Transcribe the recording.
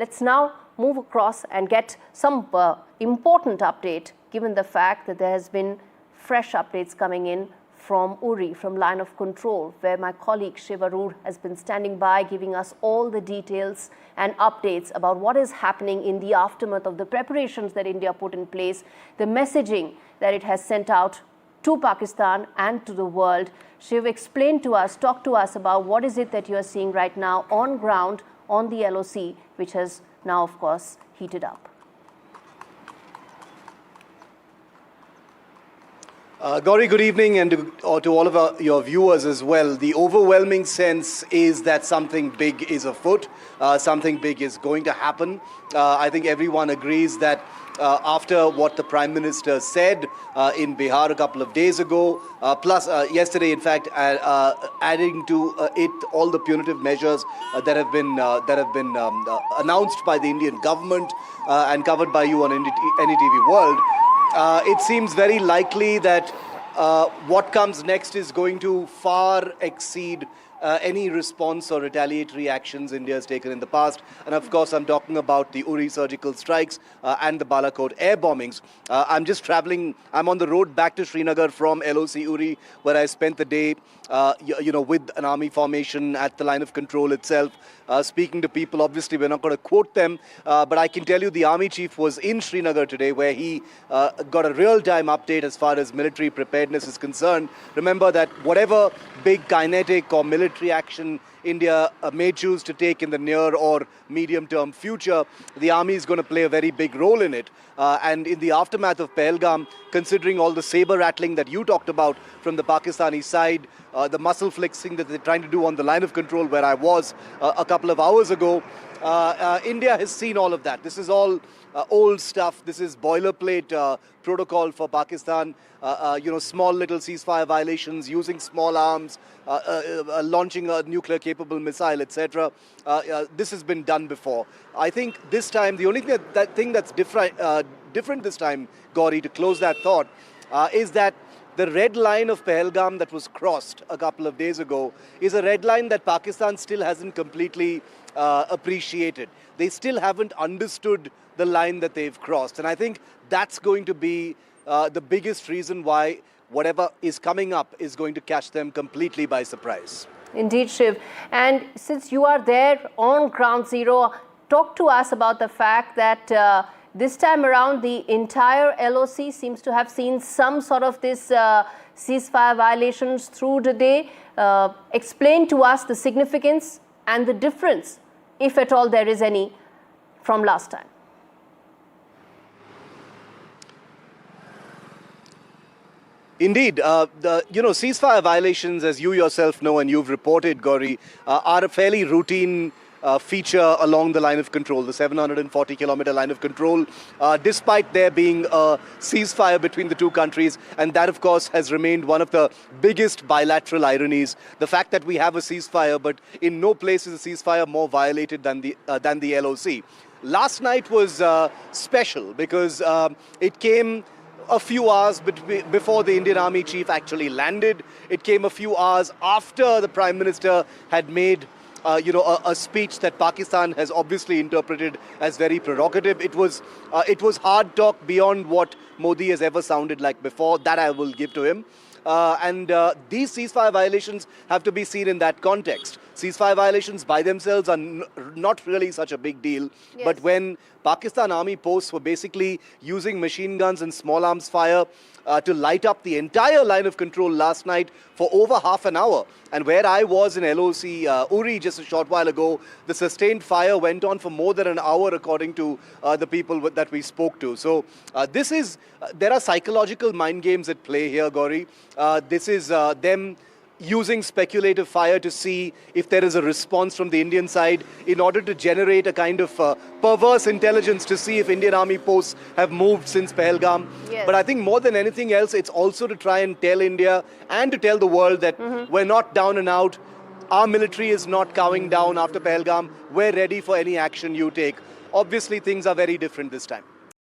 Let's now move across and get some important update, given the fact that there has been fresh updates coming in from Uri, from line of control, where my colleague Shiv has been standing by, giving us all the details and updates about what is happening in the aftermath of the preparations that India put in place, the messaging that it has sent out to Pakistan and to the world. Shiv, explain to us, talk to us about what is it that you are seeing right now on ground on the LoC, which has now, of course, heated up. Gaurie, good evening, and to all of your viewers as well. The overwhelming sense is that something big is afoot, something big is going to happen. I think everyone agrees that after what the Prime Minister said in Bihar a couple of days ago, plus yesterday, in fact, adding to it all the punitive measures that have been announced by the Indian government and covered by you on NDTV World. It seems very likely that what comes next is going to far exceed any response or retaliatory actions India has taken in the past. And of course, I'm talking about the Uri surgical strikes and the Balakot air bombings. I'm just traveling, I'm on the road back to Srinagar from LoC Uri, where I spent the day, with an army formation at the line of control itself, speaking to people. Obviously, we're not going to quote them, but I can tell you the army chief was in Srinagar today, where he got a real-time update as far as military preparedness is concerned. Remember that whatever big kinetic or military action India may choose to take in the near or medium-term future, the army is going to play a very big role in it. And in the aftermath of Pahalgam, considering all the saber rattling that you talked about from the Pakistani side, the muscle flexing that they're trying to do on the line of control where I was a couple of hours ago, India has seen all of that. This is all old stuff. This is boilerplate protocol for Pakistan. Small little ceasefire violations, using small arms, launching a nuclear-capable missile, etc. This has been done before. I think this time, the only thing that's different this time, Gaurie, to close that thought, is that the red line of Pahalgam that was crossed a couple of days ago is a red line that Pakistan still hasn't completely appreciated. They still haven't understood the line that they've crossed. And I think that's going to be the biggest reason why whatever is coming up is going to catch them completely by surprise. Indeed, Shiv. And since you are there on ground zero, talk to us about the fact that this time around the entire LoC seems to have seen some sort of this ceasefire violations through the day. Explain to us the significance and the difference, if at all there is any, from last time. Indeed, ceasefire violations, as you yourself know and you've reported, Gaurie, are a fairly routine feature along the line of control, the 740-kilometer line of control, despite there being a ceasefire between the two countries. And that, of course, has remained one of the biggest bilateral ironies. The fact that we have a ceasefire, but in no place is a ceasefire more violated than the LoC. Last night was special because it came a few hours before the Indian Army chief actually landed. It came a few hours after the Prime Minister had made a speech that Pakistan has obviously interpreted as very provocative. It was hard talk beyond what Modi has ever sounded like before. That I will give to him. These ceasefire violations have to be seen in that context. Ceasefire violations by themselves are not really such a big deal. Yes. But when Pakistan army posts were basically using machine guns and small arms fire to light up the entire line of control last night for over half an hour. And where I was in LoC Uri just a short while ago, the sustained fire went on for more than an hour, according to the people that we spoke to. So there are psychological mind games at play here, Gaurie. This is them using speculative fire to see if there is a response from the Indian side in order to generate a kind of perverse intelligence to see if Indian army posts have moved since Pahalgam. Yes. But I think more than anything else, it's also to try and tell India and to tell the world that we're not down and out. Our military is not cowing down after Pahalgam. We're ready for any action you take. Obviously, things are very different this time.